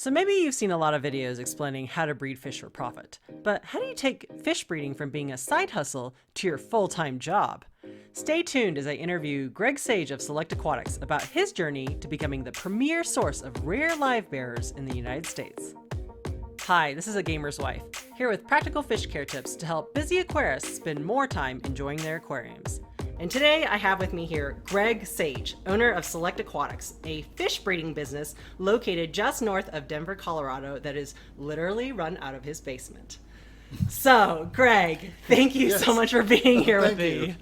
So maybe you've seen a lot of videos explaining how to breed fish for profit, but how do you take fish breeding from being a side hustle to your full-time job? Stay tuned as I interview Greg Sage of Select Aquatics about his journey to becoming the premier source of rare live bearers in the United States. Hi, this is A Gamer's Wife, here with practical fish care tips to help busy aquarists spend more time enjoying their aquariums. And today I have with me here Greg Sage, owner of Select Aquatics, a fish breeding business located just north of Denver, Colorado that is literally run out of his basement. So, Greg, thank you so much for being here with me.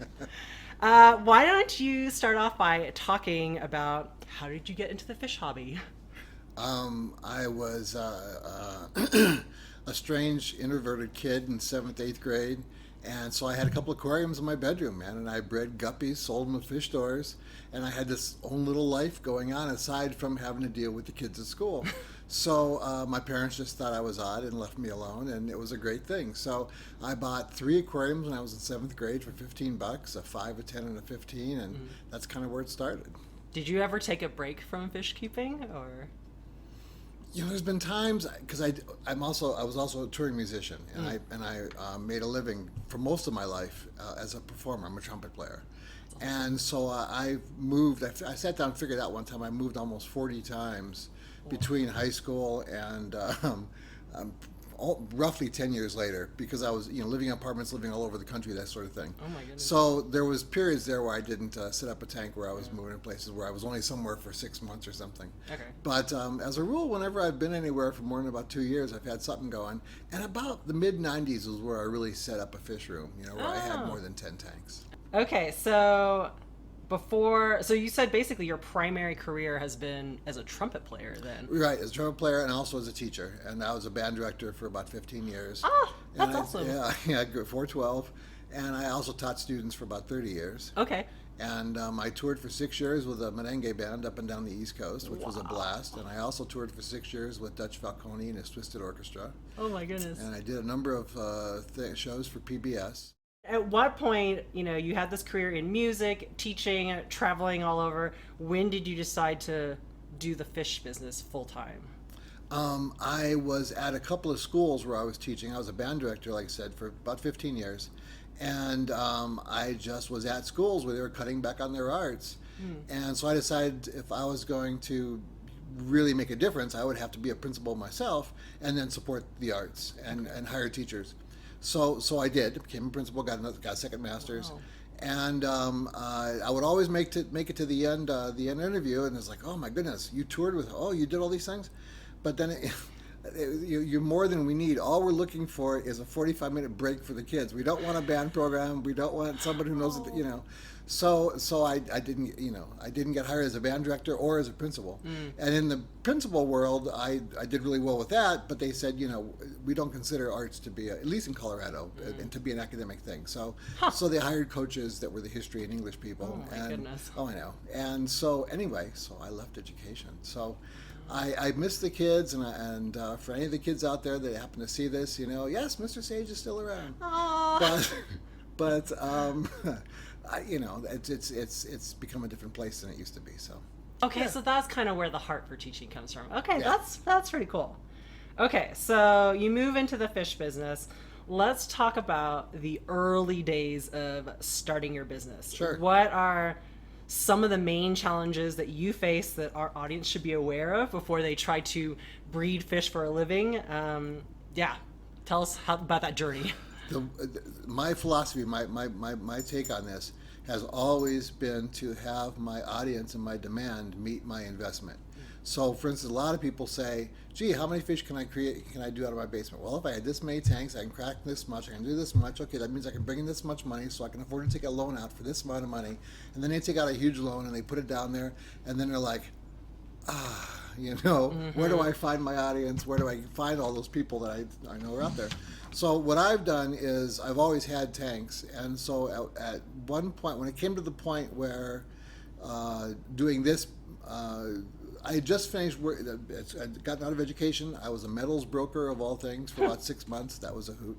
Why don't you start off by talking about how did you get into the fish hobby? I was a strange introverted kid in 7th, 8th grade. And so I had a couple aquariums in my bedroom, man, and I bred guppies, sold them at fish stores, and I had this own little life going on aside from having to deal with the kids at school. So my parents just thought I was odd and left me alone, and it was a great thing. So I bought 3 aquariums when I was in 7th grade for $15, a 5, a 10, and a 15, and that's kind of where it started. Did you ever take a break from fish keeping, or? You know, there's been times because I was also a touring musician, and I made a living for most of my life as a performer. I'm a trumpet player, and so I moved. I sat down and figured out one time I moved almost 40 times between high school and roughly 10 years later, because I was living in apartments, living all over the country, that sort of thing. Oh my goodness. So there was periods there where I didn't set up a tank, where I was moving to places where I was only somewhere for 6 months or something. Okay. But as a rule, whenever I've been anywhere for more than about 2 years, I've had something going. And about the mid-90s was where I really set up a fish room, where I had more than 10 tanks. Okay, so you said basically your primary career has been as a trumpet player then. Right, as a trumpet player and also as a teacher. And I was a band director for about 15 years. Oh, that's awesome. Yeah, 412. And I also taught students for about 30 years. Okay. And I toured for 6 years with a merengue band up and down the East Coast, which was a blast. And I also toured for 6 years with Dutch Falcone and his Twisted Orchestra. Oh my goodness. And I did a number of shows for PBS. At what point, you had this career in music, teaching, traveling all over. When did you decide to do the fish business full time? I was at a couple of schools where I was teaching. I was a band director, like I said, for about 15 years. And I just was at schools where they were cutting back on their arts. And so I decided if I was going to really make a difference, I would have to be a principal myself and then support the arts and hire teachers. So I did. Became a principal, got a second master's. Wow. And I would always make it to the end interview, and it's like, oh my goodness, you toured with, you did all these things? But then you're more than we need. All we're looking for is a 45-minute break for the kids. We don't want a band program. We don't want somebody who knows, So I didn't get hired as a band director or as a principal. And in the principal world, I did really well with that. But they said, we don't consider arts to be, at least in Colorado, and to be an academic thing. So they hired coaches that were the history and English people. Oh my goodness. Oh, I know. And so anyway, I left education. So I miss the kids, and for any of the kids out there that happen to see this, yes, Mr. Sage is still around. Aww. But it's become a different place than it used to be. So. Okay, Yeah. so that's kind of where the heart for teaching comes from. Okay, Yeah. that's pretty cool. Okay, so you move into the fish business. Let's talk about the early days of starting your business. Sure. What are some of the main challenges that you face that our audience should be aware of before they try to breed fish for a living? Tell us about that journey. My philosophy, my take on this has always been to have my audience and my demand meet my investment. So, for instance, a lot of people say, gee, how many fish can I do out of my basement? Well, if I had this many tanks, I can crack this much, I can do this much. Okay, that means I can bring in this much money, so I can afford to take a loan out for this amount of money. And then they take out a huge loan and they put it down there, and then they're like, where do I find my audience? Where do I find all those people that I know are out there? So what I've done is I've always had tanks, and so at one point, when it came to the point where doing this, I had just finished work. I'd gotten out of education. I was a metals broker of all things for about 6 months. That was a hoot.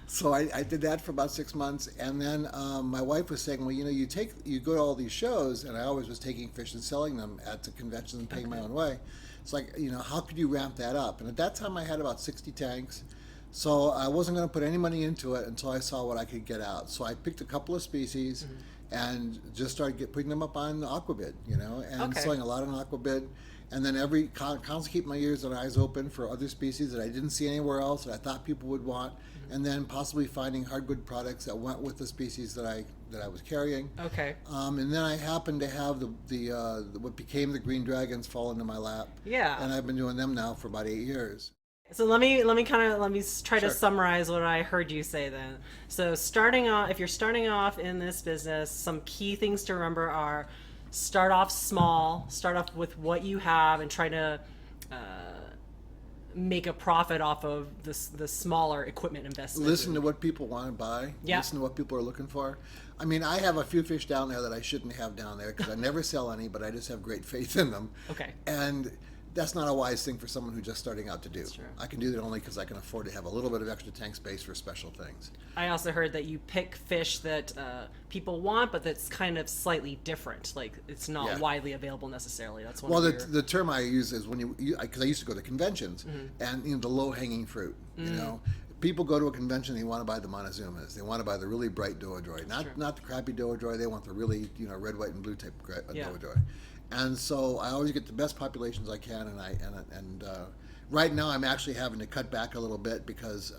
So I did that for about 6 months, and then my wife was saying, well, you go to all these shows, and I always was taking fish and selling them at the conventions and paying my own way. It's like, how could you ramp that up? And at that time I had about 60 tanks. So I wasn't going to put any money into it until I saw what I could get out. So I picked a couple of species and just started putting them up on Aquabid, and selling a lot on Aquabid. And then constantly keep my ears and eyes open for other species that I didn't see anywhere else that I thought people would want, and then possibly finding hardwood products that went with the species that I was carrying. Okay. And then I happened to have the what became the green dragons fall into my lap. Yeah. And I've been doing them now for about 8 years. So let me try to Sure. summarize what I heard you say then. So if you're starting off in this business, some key things to remember are start off small, start off with what you have, and try to make a profit off of the smaller equipment investment. Listen to what people want to buy. Yeah. Listen to what people are looking for. I mean, I have a few fish down there that I shouldn't have down there because I never sell any, but I just have great faith in them. Okay. And that's not a wise thing for someone who's just starting out to do. That's true. I can do that only because I can afford to have a little bit of extra tank space for special things. I also heard that you pick fish that people want, but that's kind of slightly different. Like it's not widely available necessarily. That's one. Well, of your... the term I use is when because I used to go to conventions and the low hanging fruit. People go to a convention, they want to buy the Montezumas. They want to buy the really bright doodroid, not the crappy doodroid. They want the really red, white, and blue type doodroid. And so I always get the best populations I can, and right now I'm actually having to cut back a little bit because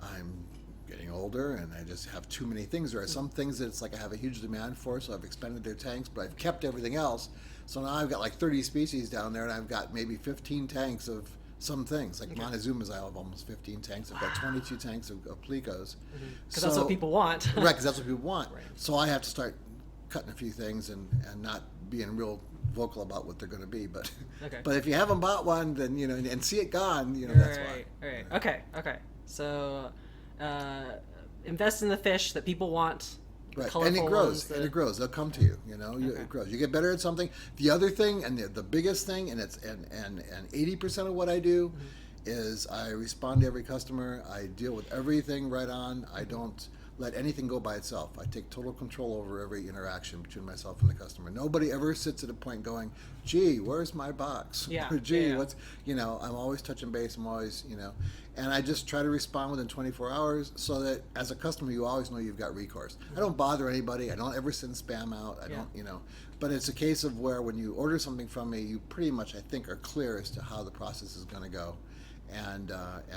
I'm getting older and I just have too many things. There are some things that it's like I have a huge demand for, so I've expended their tanks, but I've kept everything else. So now I've got like 30 species down there, and I've got maybe 15 tanks of some things. Like Montezumas, I have almost 15 tanks. I've got 22 tanks of PLECOS. Because that's what people want. Right, because that's what people want. Right. So I have to start cutting a few things and not being real vocal about what they're going to be. But but if you haven't bought one, then and see it gone, that's why. Right. Okay. So invest in the fish that people want. Right, and it grows. It grows. They'll come to you. It grows. You get better at something. The other thing, and the biggest thing, and 80% of what I do is I respond to every customer. I deal with everything right on. I don't let anything go by itself. I take total control over every interaction between myself and the customer. Nobody ever sits at a point going, "Gee, where's my box?" Yeah. Or, "Gee, what's?" I'm always touching base. I'm always, and I just try to respond within 24 hours so that as a customer, you always know you've got recourse. I don't bother anybody. I don't ever send spam out. I don't, but it's a case of where when you order something from me, you pretty much, I think, are clear as to how the process is going to go. And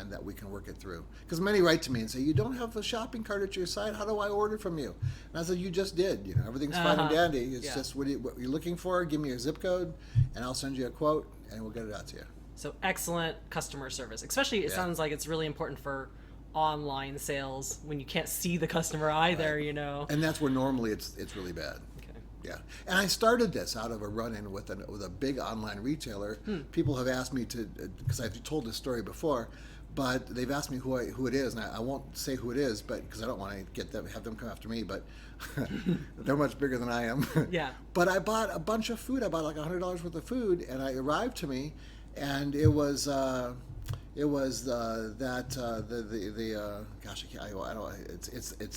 that we can work it through. Because many write to me and say, "You don't have a shopping cart at your site. How do I order from you?" And I said, "You just did. Everything's fine and dandy. It's just what you're looking for. Give me your zip code, and I'll send you a quote, and we'll get it out to you." So excellent customer service. Especially, it sounds like it's really important for online sales when you can't see the customer either. Right. And that's where normally it's really bad. Yeah, and I started this out of a run-in with a big online retailer. People have asked me to, because I've told this story before, but they've asked me who it is, and I won't say who it is, but because I don't want to have them come after me. But they're much bigger than I am. Yeah. But I bought a bunch of food. I bought like $100 worth of food, and it arrived to me, and it was gosh, it's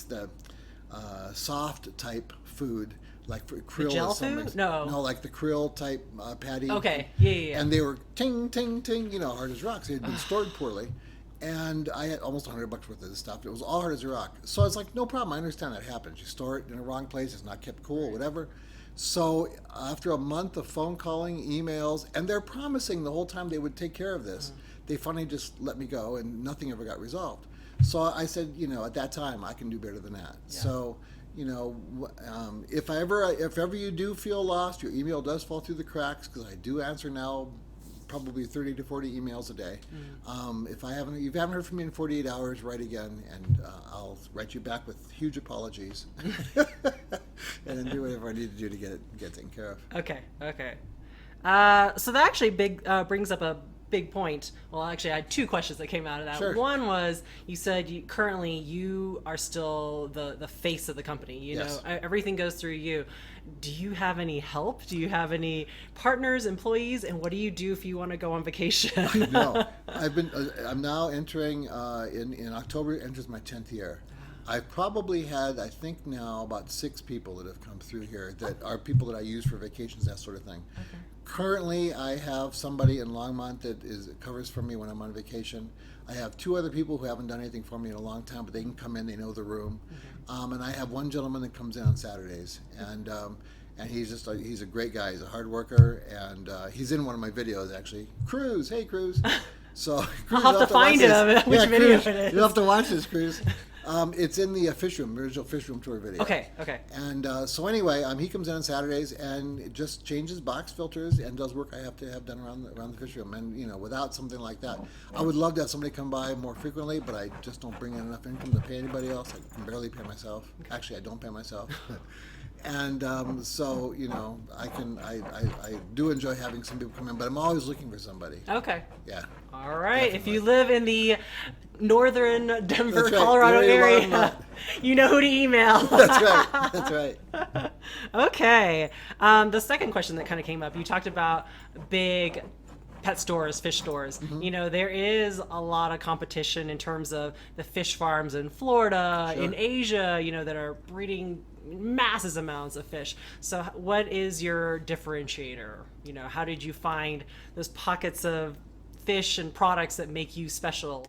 the soft type food. Like for krill, gel food? No, like the krill type patty. Okay, yeah. And they were ting, ting, ting, hard as rocks. They had been stored poorly, and I had almost $100 worth of this stuff. It was all hard as a rock. So I was like, no problem. I understand that happens. You store it in the wrong place. It's not kept cool, whatever. So after a month of phone calling, emails, and they're promising the whole time they would take care of this, they finally just let me go, and nothing ever got resolved. So I said, at that time, I can do better than that. Yeah. So. If ever you do feel lost, your email does fall through the cracks, because I do answer now probably 30 to 40 emails a day. If you haven't heard from me in 48 hours, write again, and I'll write you back with huge apologies, and then do whatever I need to do to get it taken care of. Okay. So that actually brings up a big point. Well, actually, I had two questions that came out of that. Sure. One was, you said currently you are still the face of the company. Yes. Everything goes through you. Do you have any help? Do you have any partners, employees? And what do you do if you want to go on vacation? No, I'm now entering in October. Enters my 10th year. I've probably had, I think now, about 6 people that have come through here that are people that I use for vacations, that sort of thing. Okay. Currently, I have somebody in Longmont that covers for me when I'm on vacation. I have 2 other people who haven't done anything for me in a long time, but they can come in, they know the room. And I have one gentleman that comes in on Saturdays, and he's a great guy. He's a hard worker, and he's in one of my videos, actually. Cruz, hey Cruz. So Cruz, I'll have to find it, which video Cruz, it is. You'll have to watch this, Cruz. It's in the fish room, original fish room tour video. Okay. And so anyway, he comes in on Saturdays and it just changes box filters and does work I have to have done around the fish room. And without something like that, I would love to have somebody come by more frequently, but I just don't bring in enough income to pay anybody else. I can barely pay myself. Actually, I don't pay myself. And so I do enjoy having some people come in, but I'm always looking for somebody. Okay. Yeah. All right. Definitely. If you live in the northern Denver, That's right. Colorado Area area, you know who to email. That's right. Okay. The second question that kind of came up, you talked about big pet stores, fish stores. There is a lot of competition in terms of the fish farms in Florida, Sure. in Asia, that are breeding massive amounts of fish. So what is your differentiator? How did you find those pockets of fish and products that make you special?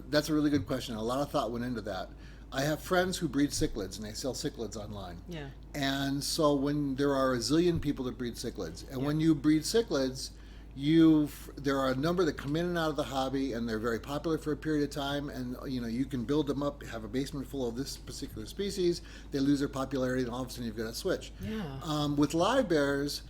That's a really good question. A lot of thought went into that. I have friends who breed cichlids, and they sell cichlids online. Yeah. And so when there are a zillion people that breed cichlids, and when you breed cichlids, there are a number that come in and out of the hobby, and they're very popular for a period of time. And you can build them up, have a basement full of this particular species. They lose their popularity, and all of a sudden you've got to switch. Yeah. With live bears,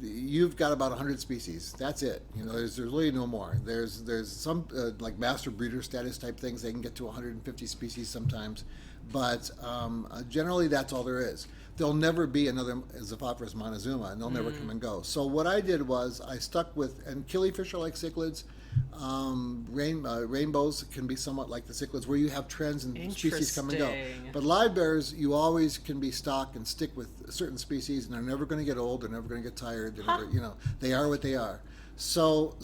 you've got about 100 species. That's it. There's really no more. There's some like master breeder status type things. They can get to 150 species sometimes, but generally that's all there is. There'll never be another XIPHOPHORUS MONTEZUMAE, and they'll never come and go. So what I did was I stuck with, and killifish are like cichlids. Rainbows can be somewhat like the cichlids, where you have trends and species come and go. But live bears, you always can be stock and stick with certain species, and they're never going to get old. They're never going to get tired. They're never, they are what they are. So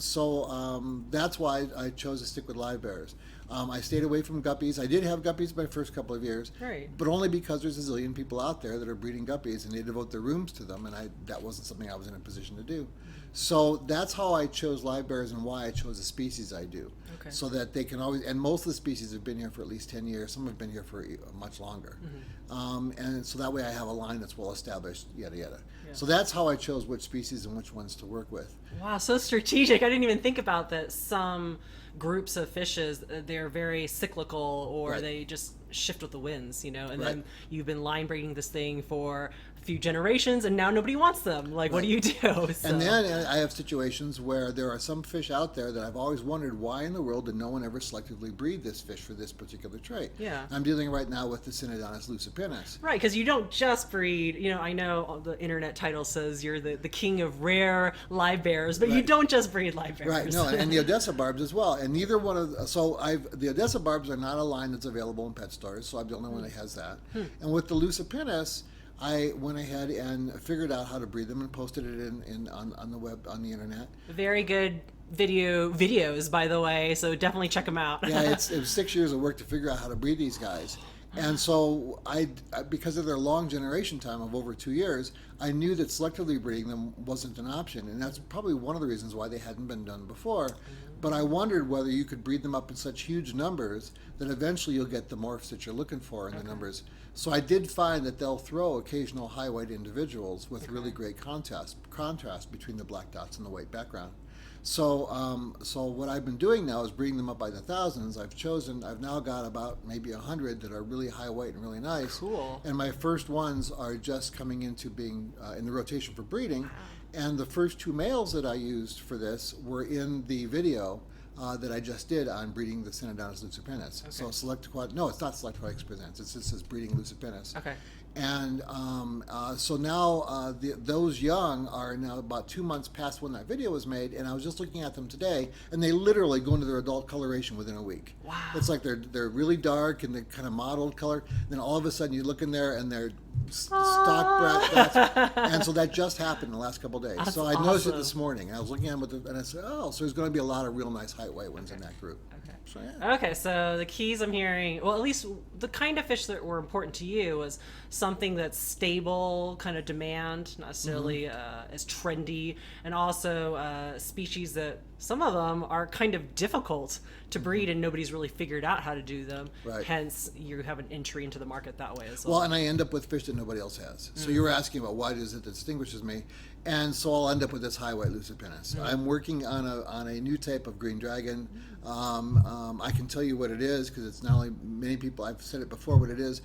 that's why I chose to stick with live bears. I stayed away from guppies. I did have guppies my first couple of years, Right. but only because there's a zillion people out there that are breeding guppies, and they devote their rooms to them, and that wasn't something I was in a position to do. So that's how I chose live bears and why I chose the species I do. Okay. So that they can always, and most of the species have been here for at least 10 years. Some have been here for much longer. And so that way I have a line that's well established, yada, yada. Yeah. So that's how I chose which species and which ones to work with. Wow, so strategic. I didn't even think about that. Some groups of fishes, they're very cyclical, or Right. they just shift with the winds, and Right. then you've been line breeding this thing for a few generations, and now nobody wants them. Like, what do you do? So. And then I have situations where there are some fish out there that I've always wondered why in the world did no one ever selectively breed this fish for this particular trait. Yeah. I'm dealing right now with the SYNODONTIS LUCIPINNIS. Right, because you don't just breed, I know the internet title says you're the king of rare live bears, but you Right. don't just breed live bears. Right, no, and the Odessa barbs as well. And neither one of the Odessa barbs are not a line that's available in pet stores, so I'm the only one that has that. And with the LUCIPINNIS, I went ahead and figured out how to breed them and posted it on the web, on the internet. Very good videos, by the way, so definitely check them out. Yeah, it was 6 years of work to figure out how to breed these guys. And so because of their long generation time of over 2 years, I knew that selectively breeding them wasn't an option. And that's probably one of the reasons why they hadn't been done before. But I wondered whether you could breed them up in such huge numbers that eventually you'll get the morphs that you're looking for in the numbers. So I did find that they'll throw occasional high white individuals with really great contrast between the black dots and the white background. So what I've been doing now is breeding them up by the thousands. I've now got about maybe 100 that are really high white and really nice. Cool. And my first ones are just coming into being in the rotation for breeding. Wow. And the first 2 males that I used for this were in the video that I just did on breeding the SYNODONTIS LUCIPINNIS. Okay. So it's not Select Aquatics Presents. It just says breeding LUCIPINNIS. Okay. And so now those young are now about 2 months past when that video was made, and I was just looking at them today, and they literally go into their adult coloration within a week. Wow. It's like they're really dark and they're kind of mottled color. Then all of a sudden you look in there and they're stock brat. And so that just happened in the last couple of days. That's so I noticed it awesome. this morning. I was looking at them and I said, oh, so there's going to be a lot of real nice height white ones in that group. Okay. So, yeah. Okay, so the keys I'm hearing, well, at least the kind of fish that were important to you was something that's stable, kind of demand, not necessarily as trendy, and also species that some of them are kind of difficult to breed and nobody's really figured out how to do them. Right. Hence, you have an entry into the market that way as well. Well, and I end up with fish that nobody else has. So you were asking about what is it that distinguishes me, and so I'll end up with this high white lucipinnis. I'm working on a new type of green dragon. I can tell you what it is because it's not only many people. I've said it before what it is.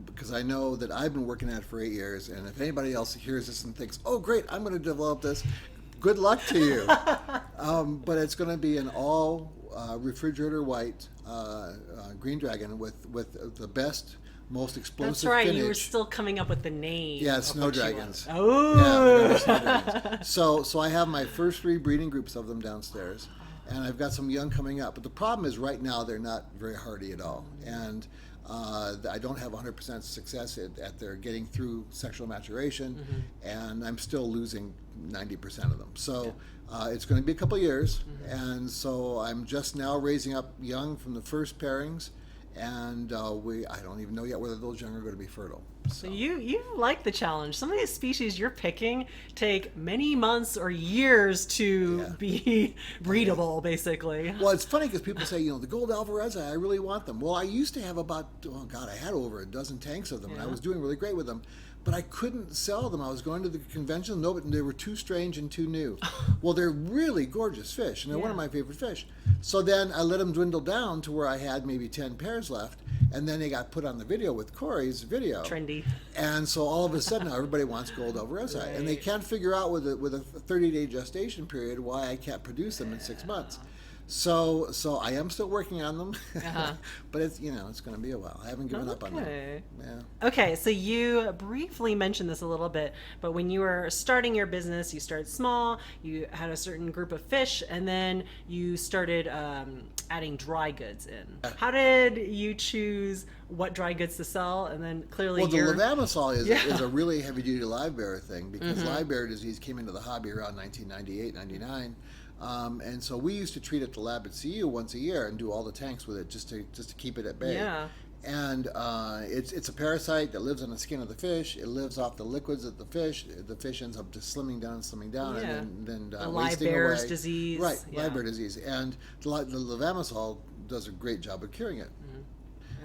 Because I know that I've been working at it for 8 years, and if anybody else hears this and thinks, "Oh, great, I'm going to develop this," good luck to you. But it's going to be an all refrigerator white green dragon with the best, most explosive That's right. finish. You were still coming up with the name. Yeah, of snow what you dragons. want. Oh. Yeah, they're snow dragons. So I have my first 3 breeding groups of them downstairs, and I've got some young coming up. But the problem is right now they're not very hardy at all, and I don't have 100% success at their getting through sexual maturation, and I'm still losing 90% of them. So it's going to be a couple of years, and so I'm just now raising up young from the first pairings, and I don't even know yet whether those young are going to be fertile. So you like the challenge. Some of these species you're picking take many months or years to be breedable, basically. Well, it's funny because people say, the gold alvarez, I really want them. Well, I used to have I had over a dozen tanks of them, and I was doing really great with them. But I couldn't sell them. I was going to the convention, but they were too strange and too new. Well, they're really gorgeous fish, and they're one of my favorite fish. So then I let them dwindle down to where I had maybe 10 pairs left, and then they got put on the video with Corey's video. Trendy. And so all of a sudden now everybody wants gold alvarez, and they can't figure out with a 30-day gestation period why I can't produce them in 6 months. So I am still working on them, but it's it's going to be a while. I haven't given up on them. Yeah. Okay, so you briefly mentioned this a little bit, but when you were starting your business, you started small. You had a certain group of fish, and then you started adding dry goods in. How did you choose what dry goods to sell? And then clearly, the levamisole is a really heavy-duty live bearer thing because live bearer disease came into the hobby around 1998, 99. And so we used to treat it at the lab at CU once a year and do all the tanks with it just to keep it at bay. Yeah. And it's a parasite that lives on the skin of the fish. It lives off the liquids of the fish. The fish ends up just slimming down, and then the wasting live bearers away. disease. Right, live bear disease. And the levamisole does a great job of curing it.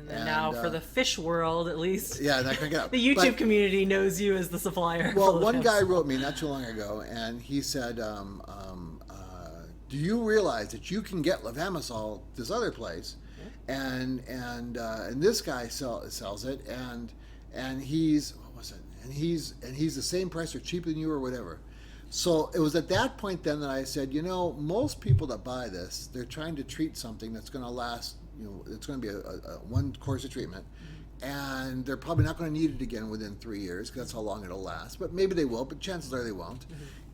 And now for the fish world, at least, not gonna get up. the YouTube community knows you as the supplier. Well, one guy wrote me not too long ago, and he said, do you realize that you can get levamisole this other place, and this guy sells it, and he's the same price or cheaper than you or whatever. So it was at that point then that I said, most people that buy this, they're trying to treat something that's going to last. It's going to be a one course of treatment, and they're probably not going to need it again within 3 years because that's how long it'll last. But maybe they will, but chances are they won't.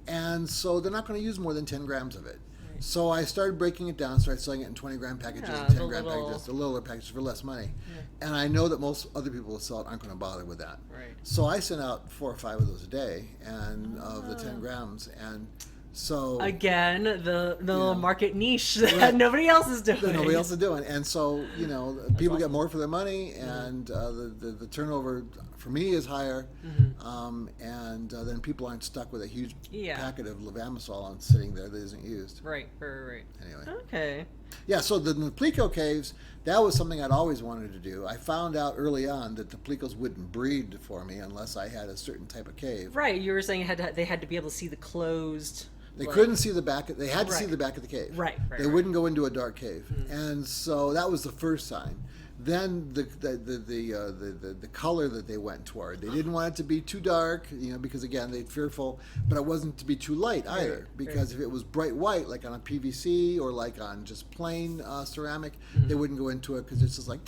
And so they're not going to use more than 10 grams of it. So I started breaking it down, started selling it in 20-gram packages and 10-gram packages, the littler packages for less money. And I know that most other people who sell it aren't going to bother with that. Right. So I sent out 4 or 5 of those a day, and of the 10 grams, and so again the little market niche that nobody else is doing. That nobody else is doing, and so people get more for their money, and the turnover for me is higher, and then people aren't stuck with a huge packet of levamisole sitting there that isn't used. Right. Anyway. Okay. Yeah, so the PLECO caves, that was something I'd always wanted to do. I found out early on that the PLECOs wouldn't breed for me unless I had a certain type of cave. Right, you were saying they had to be able to see the closed. They couldn't see the back. They had to see the back of the cave. Right. They wouldn't go into a dark cave, and so that was the first sign. Then the color that they went toward. They didn't want it to be too dark, because again they're fearful, but it wasn't to be too light either. Because if it was bright white, like on a PVC or like on just plain ceramic, they wouldn't go into it because it's just like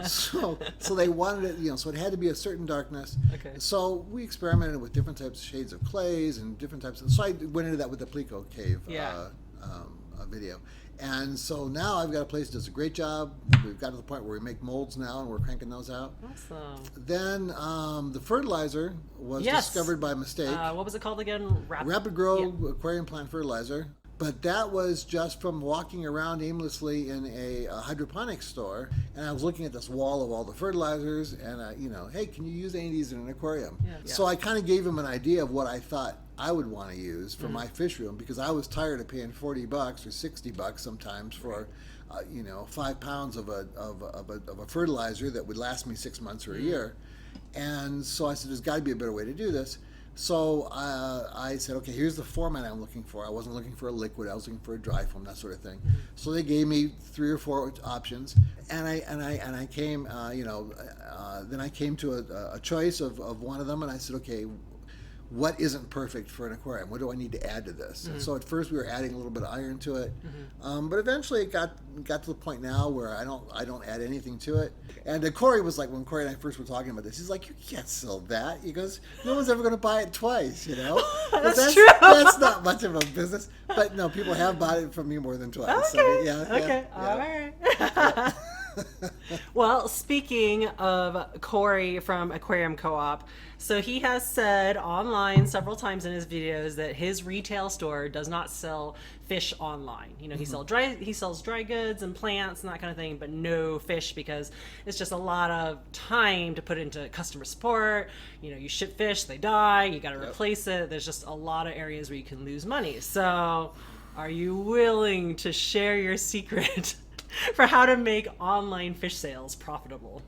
So they wanted it, so it had to be a certain darkness. Okay. So we experimented with different types of shades of clays and different types. So I went into that with the PLECO cave. video. And so now I've got a place that does a great job. We've got to the point where we make molds now, and we're cranking those out. Awesome. Then the fertilizer was discovered by mistake. What was it called again? Rapid Grow Aquarium Plant Fertilizer. But that was just from walking around aimlessly in a hydroponics store, and I was looking at this wall of all the fertilizers, and hey, can you use any of these in an aquarium? So I kind of gave him an idea of what I thought I would want to use for my fish room, because I was tired of paying $40 or $60 sometimes for 5 pounds of a fertilizer that would last me 6 months or a year. And so I said, there's got to be a better way to do this. So I said, okay, here's the format I'm looking for. I wasn't looking for a liquid. I was looking for a dry foam, that sort of thing. So they gave me 3 or 4 options, and I came, then I came to a choice of one of them, and I said, okay, what isn't perfect for an aquarium? What do I need to add to this? And so at first we were adding a little bit of iron to it, but eventually it got to the point now where I don't add anything to it. And Corey was like, when Corey and I first were talking about this, he's like, you can't sell that. He goes, no one's ever going to buy it twice, That's true. That's not much of a business. But no, people have bought it from me more than twice. Okay. So, Okay. All right. Well, speaking of Corey from Aquarium Co-op, so he has said online several times in his videos that his retail store does not sell fish online. He sells dry goods and plants and that kind of thing, but no fish, because it's just a lot of time to put into customer support. You ship fish, they die, you got to replace it. There's just a lot of areas where you can lose money. So are you willing to share your secret for how to make online fish sales profitable?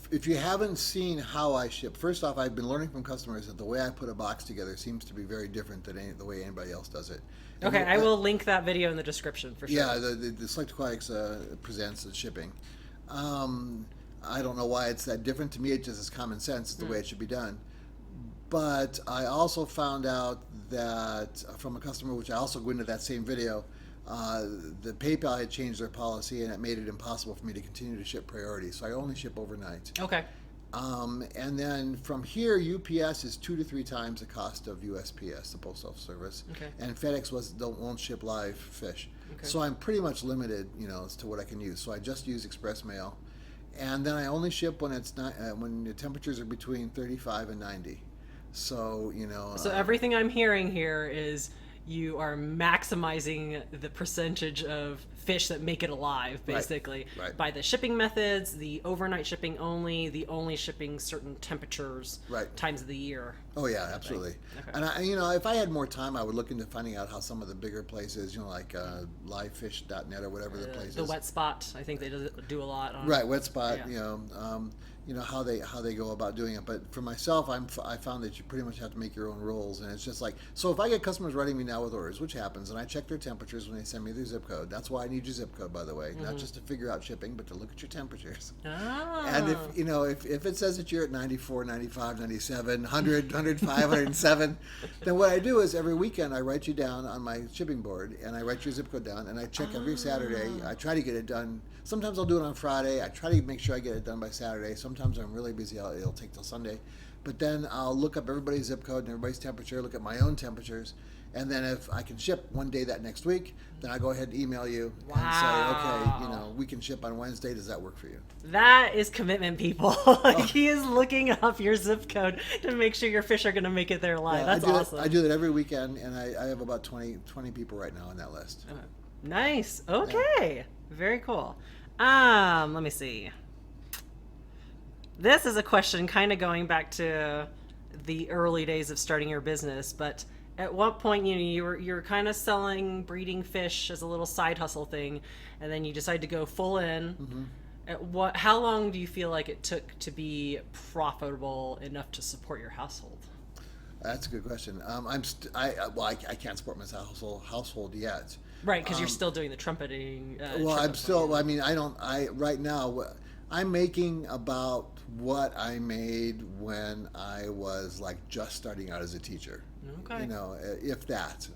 If you haven't seen how I ship, first off, I've been learning from customers that the way I put a box together seems to be very different than the way anybody else does it. Okay, I will link that video in the description for sure. Yeah, the Select Aquatics presents the shipping. I don't know why it's that different. To me, it just is common sense. It's the way it should be done. But I also found out that from a customer, which I also go into that same video, the PayPal had changed their policy, and it made it impossible for me to continue to ship priority. So I only ship overnight. Okay. And then from here, UPS is 2 to 3 times the cost of USPS, the Postal Service. Okay. And FedEx won't ship live fish. Okay. So I'm pretty much limited, as to what I can use. So I just use express mail, and then I only ship when it's not when the temperatures are between 35 and 90. So So everything I'm hearing here is you are maximizing the percentage of fish that make it alive, basically, by the shipping methods, the overnight shipping only, the only shipping certain temperatures, times of the year. Oh yeah, absolutely. Okay. And if I had more time, I would look into finding out how some of the bigger places, like livefish.net or whatever the place is. The Wet Spot, I think they do a lot on. Right, Wet Spot. Yeah. How they go about doing it. But for myself, I found that you pretty much have to make your own rolls, and it's just like, so if I get customers writing me now with orders, which happens, and I check their temperatures when they send me their zip code. That's why I need your zip code, by the way, not just to figure out shipping, but to look at your temperatures. And if it says that you're at 94, 95, 97, 100, 105, 107, then what I do is every weekend I write you down on my shipping board, and I write your zip code down, and I check every Saturday. I try to get it done. Sometimes I'll do it on Friday. I try to make sure I get it done by Saturday. Sometimes I'm really busy. It'll take till Sunday. But then I'll look up everybody's zip code and everybody's temperature, look at my own temperatures, and then if I can ship one day that next week, then I go ahead and email you and say, okay, we can ship on Wednesday. Does that work for you? That is commitment, people. He is looking up your zip code to make sure your fish are going to make it there alive. That's awesome. I do that every weekend, and I have about 20 people right now on that list. Nice. Okay. Very cool. Let me see. This is a question kind of going back to the early days of starting your business, but at what point, you're kind of selling breeding fish as a little side hustle thing, and then you decide to go full in. How long do you feel like it took to be profitable enough to support your household? That's a good question. I can't support my household yet. Right, because you're still doing the trumpeting. Right now, I'm making about what I made when I was just starting out as a teacher. Okay. If that.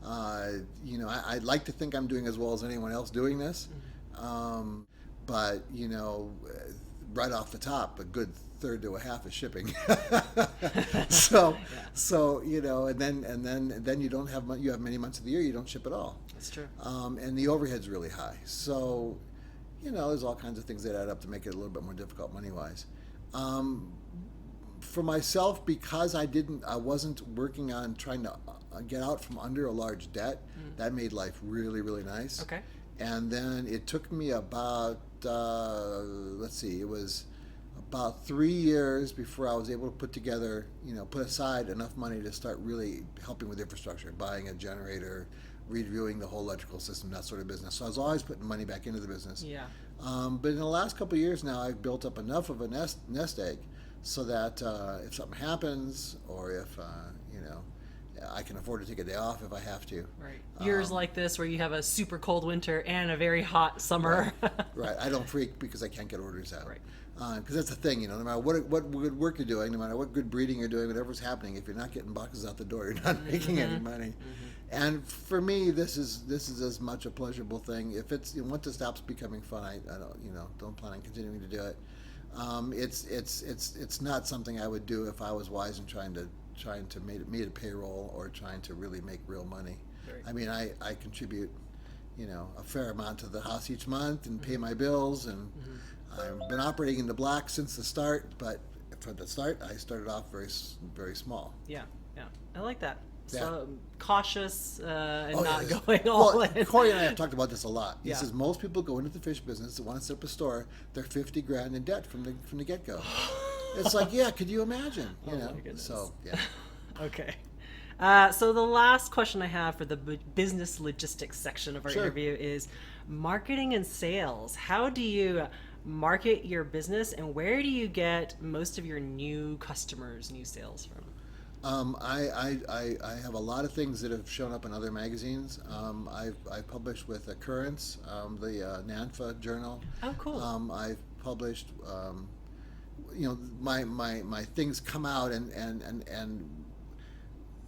I'd like to think I'm doing as well as anyone else doing this. But, right off the top, a good third to a half is shipping. so you know, and then you don't have you have many months of the year you don't ship at all. That's true. And the overhead's really high. So, you know, there's all kinds of things that add up to make it a little bit more difficult money wise. For myself, because I wasn't working on trying to get out from under a large debt, that made life really, really nice. Okay. And then it took me about, let's see, it was about 3 years before I was able to put aside enough money to start really helping with infrastructure, buying a generator, reviewing the whole electrical system, that sort of business. So I was always putting money back into the business. Yeah. But in the last couple of years now, I've built up enough of a nest egg so that if something happens, or if, you know, I can afford to take a day off if I have to. Right. Years like this where you have a super cold winter and a very hot summer. Right. I don't freak because I can't get orders out. Right. Because that's the thing, you know, no matter what good work you're doing, no matter what good breeding you're doing, whatever's happening, if you're not getting boxes out the door, you're not making any money. And for me, this is as much a pleasurable thing. If it's, you know, once it stops becoming fun, I don't plan on continuing to do it. It's not something I would do if I was wise and trying to meet a payroll or trying to really make real money. Right. I mean, I contribute, you know, a fair amount to the house each month and pay my bills, and I've been operating in the black since the start. But from the start, I started off very, very small. Yeah, I like that. Yeah. So cautious and not yes. going all in. Corey and I have talked about this a lot. He Yeah. says most people go into the fish business that want to set up a store, they're $50,000 in debt from the get go. It's like, yeah, could you imagine? You know, my goodness. so yeah. Okay. So the last question I have for the business logistics section of our interview is marketing and sales. How do you market your business, and where do you get most of your new customers, new sales from? I have a lot of things that have shown up in other magazines. I've published with Occurrence, the NANFA journal. Oh, cool. I've published, you know, my things come out and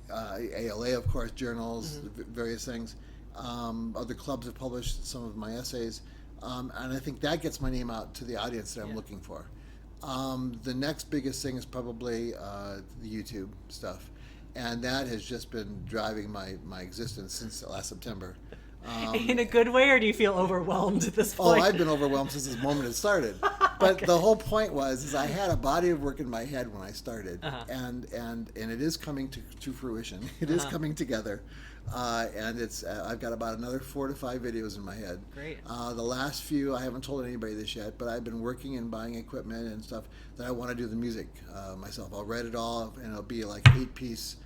ALA, of course, journals, various things. Other clubs have published some of my essays, and I think that gets my name out to the audience that I'm looking for. The next biggest thing is probably the YouTube stuff, and that has just been driving my existence since last September. In a good way, or do you feel overwhelmed at this point? Oh, I've been overwhelmed since this moment it started. But the whole point is I had a body of work in my head when I started, and it is coming to fruition. It is coming together. And it's I've got about another 4 to 5 videos in my head. Great. The last few, I haven't told anybody this yet, but I've been working and buying equipment and stuff that I want to do the music myself. I'll write it all, and it'll be like 8-piece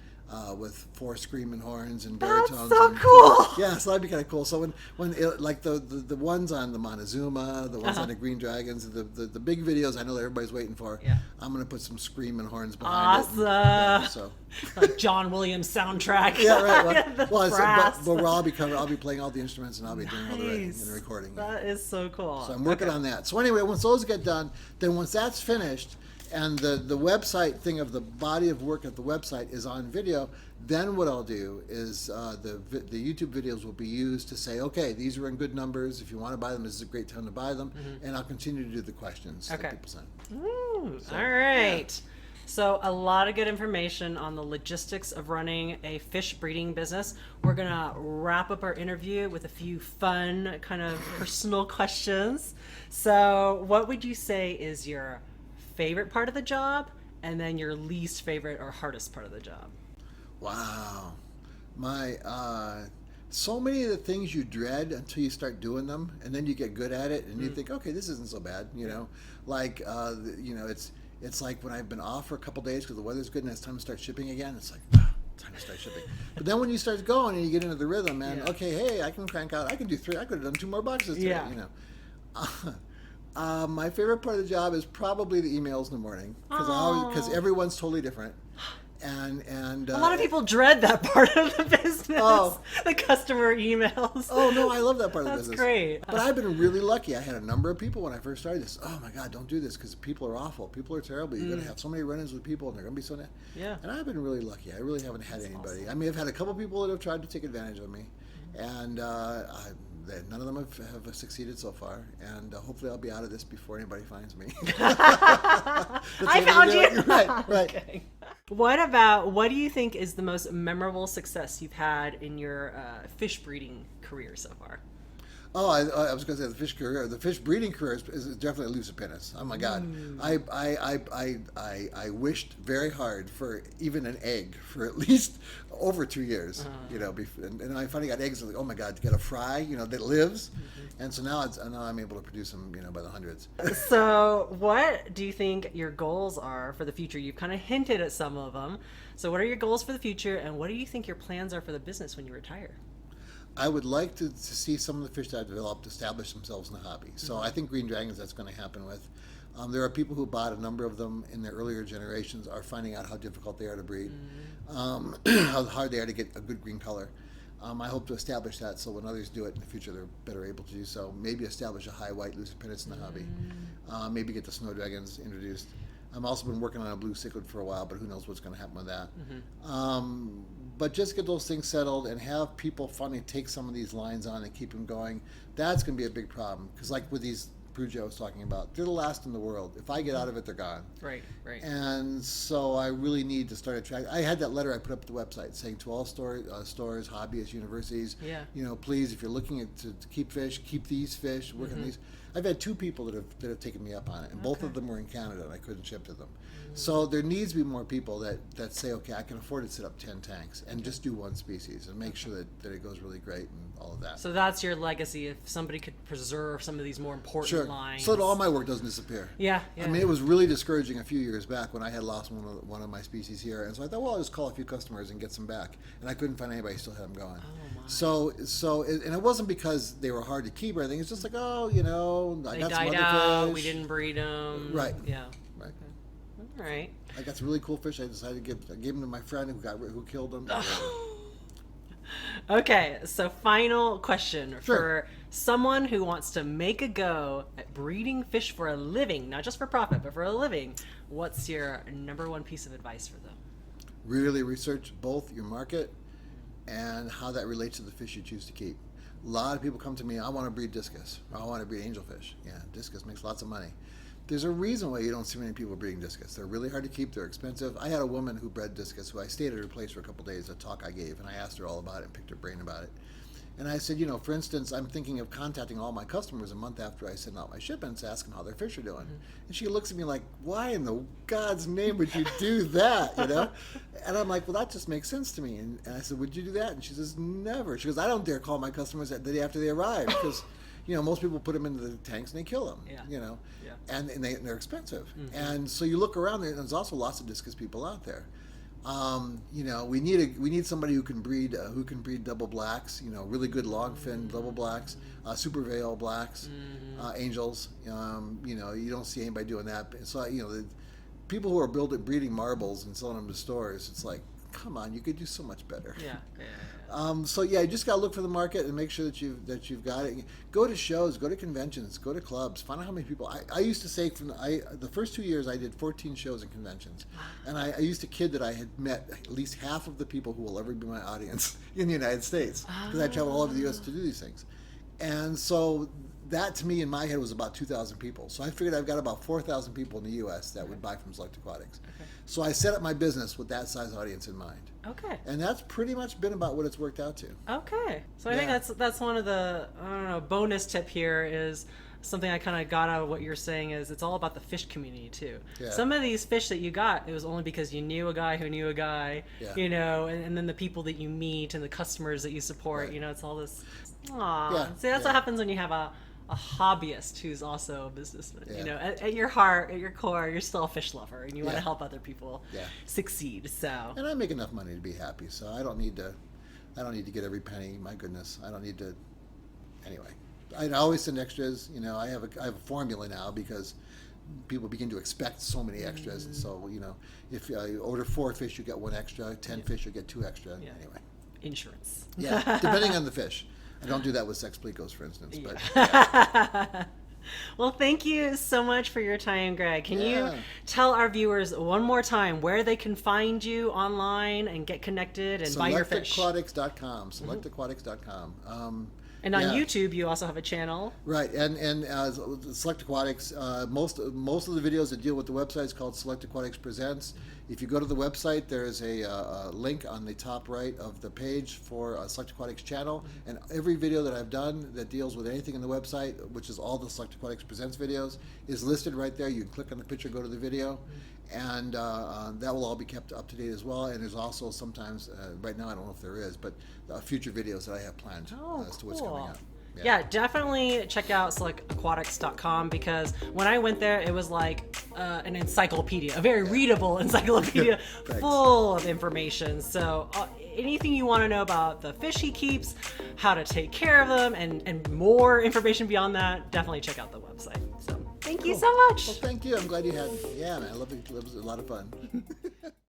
with 4 screaming horns and baritones. That's so cool. Yeah, so that'd be kind of cool. So when it, like the ones on the Montezuma, the ones on the Green Dragons, the big videos I know that everybody's waiting for. Yeah. I'm gonna put some screaming horns behind Awesome. it. Yeah, so. Like John Williams soundtrack. Yeah, right. Well, brass. but I'll be playing all the instruments, and I'll be doing all the writing and recording. That is so cool. So I'm working on that. So anyway, once those get done, then once that's finished, and the website thing of the body of work at the website is on video, then what I'll do is the YouTube videos will be used to say, okay, these are in good numbers. If you want to buy them, this is a great time to buy them. And I'll continue to do the questions that people send. Ooh, all right. Yeah. So a lot of good information on the logistics of running a fish breeding business. We're going to wrap up our interview with a few fun kind of personal questions. So what would you say is your favorite part of the job, and then your least favorite or hardest part of the job? Wow. So many of the things you dread until you start doing them, and then you get good at it, and you think, okay, this isn't so bad, you know? Like, you know, it's like when I've been off for a couple days because the weather's good and it's time to start shipping again, it's like, time to start shipping. But then when you start going and you get into the rhythm, and okay, hey, I can crank out, I can do 3, I could have done 2 more boxes today, you know? My favorite part of the job is probably the emails in the morning, because everyone's totally different. And a lot of people dread that part of the business. The customer emails. Oh no, I love that part of the business. That's great. But I've been really lucky. I had a number of people when I first started this. Oh my God, don't do this because people are awful. People are terrible. You're going to have so many run-ins with people, and they're going to be so net. Yeah. And I've been really lucky. I really haven't had anybody. Awesome. I mean, I've had a couple people that have tried to take advantage of me, And none of them have succeeded so far, and hopefully I'll be out of this before anybody finds me. I found you. Right. Okay. What do you think is the most memorable success you've had in your fish breeding career so far? Oh, I was going to say the fish career. The fish breeding career is definitely LUCIPINNIS. Oh my God, I wished very hard for even an egg for at least over 2 years. And I finally got eggs. Like, oh my God, to get a fry, that lives, and so now I'm able to produce them, by the hundreds. So, what do you think your goals are for the future? You've kind of hinted at some of them. So, what are your goals for the future, and what do you think your plans are for the business when you retire? I would like to see some of the fish that I've developed establish themselves in the hobby. So I think green dragons, that's going to happen with. There are people who bought a number of them in their earlier generations are finding out how difficult they are to breed, how hard they are to get a good green color. I hope to establish that so when others do it in the future, they're better able to do so. Maybe establish a high white LUCIPINNIS in the hobby. Maybe get the snow dragons introduced. I've also been working on a blue cichlid for a while, but who knows what's going to happen with that. But just get those things settled and have people finally take some of these lines on and keep them going. That's going to be a big problem because, like with these Perugia I was talking about, they're the last in the world. If I get out of it, they're gone. Right. And so I really need to start attracting. I had that letter I put up at the website saying to all stores, hobbyists, universities, please, if you're looking to keep fish, keep these fish, work on these. I've had 2 people that have taken me up on it, and both of them were in Canada, and I couldn't ship to them. So there needs to be more people that say, okay, I can afford to set up 10 tanks and just do one species and make sure that it goes really great and all of that. So that's your legacy. If somebody could preserve some of these more important lines, so that all my work doesn't disappear. Yeah. I mean, it was really discouraging a few years back when I had lost one of my species here, and so I thought, well, I'll just call a few customers and get some back, and I couldn't find anybody who still had them going. Oh my. So and it wasn't because they were hard to keep or anything. It's just like, I They got some died other out. fish. We didn't breed them. Right. Yeah. Right. All right. I got some really cool fish. I decided to give them to my friend who killed them. Okay, so final question Sure. for someone who wants to make a go at breeding fish for a living, not just for profit, but for a living. What's your number one piece of advice for them? Really research both your market and how that relates to the fish you choose to keep. A lot of people come to me, I want to breed discus, or I want to breed angelfish. Yeah, discus makes lots of money. There's a reason why you don't see many people breeding discus. They're really hard to keep, they're expensive. I had a woman who bred discus who I stayed at her place for a couple days, a talk I gave, and I asked her all about it and picked her brain about it. And I said, for instance, I'm thinking of contacting all my customers a month after I send out my shipments to ask them how their fish are doing. And she looks at me like, why in the God's name would you do that, And I'm like, well, that just makes sense to me. And I said, would you do that? And she says, never. She goes, I don't dare call my customers the day after they arrive because, most people put them into the tanks and they kill them, and they're expensive. And so you look around there, and there's also lots of discus people out there. We need somebody who can breed double blacks, really good longfin double blacks, super veil blacks, angels. You don't see anybody doing that. So the people who are breeding marbles and selling them to stores, it's like, come on, you could do so much better. Yeah. You just gotta look for the market and make sure that you've got it. Go to shows, go to conventions, go to clubs. Find out how many people. I used to say the first 2 years I did 14 shows and conventions, and I used to kid that I had met at least half of the people who will ever be my audience in the United States because I travel all over the U.S. to do these things, and so. That to me in my head was about 2,000 people. So I figured I've got about 4,000 people in the U.S. that would buy from Select Aquatics. Okay. So I set up my business with that size audience in mind. Okay. And that's pretty much been about what it's worked out to. Okay. So I think that's one of the bonus tip here is something I kind of got out of what you're saying is it's all about the fish community too. Yeah. Some of these fish that you got, it was only because you knew a guy who knew a guy, and then the people that you meet and the customers that you support, it's all this. Aww. Yeah. See, that's what happens when you have a hobbyist who's also a businessman. At your heart, at your core, you're still a fish lover, and you want to help other people succeed. So. And I make enough money to be happy, so I don't need to get every penny. My goodness, I don't need to. Anyway, I always send extras. I have a formula now because people begin to expect so many extras, and so if you order 4 fish, you get 1 extra. 10 fish, you get 2 extra. Yeah. Anyway. Insurance. Yeah, depending on the fish. I don't do that with sex PLECOS, for instance. But Well, thank you so much for your time, Greg. Can you Yeah. tell our viewers one more time where they can find you online and get connected and buy your fish? SelectAquatics.com. SelectAquatics.com. And on yeah. YouTube, you also have a channel. Right, and Select Aquatics, most of the videos that deal with the website is called Select Aquatics Presents. If you go to the website, there is a link on the top right of the page for Select Aquatics channel, and every video that I've done that deals with anything in the website, which is all the Select Aquatics Presents videos, is listed right there. You can click on the picture, go to the video, and that will all be kept up to date as well. And there's also sometimes, right now I don't know if there is, but future videos that I have planned as to what's coming up. Yeah, definitely check out selectaquatics.com, because when I went there, it was like an encyclopedia, a very readable encyclopedia full of information. So anything you want to know about the fish he keeps, how to take care of them, and more information beyond that, definitely check out the website. So thank you so much. Well, thank you. I'm glad you had me. Yeah, man, I love it. It was a lot of fun.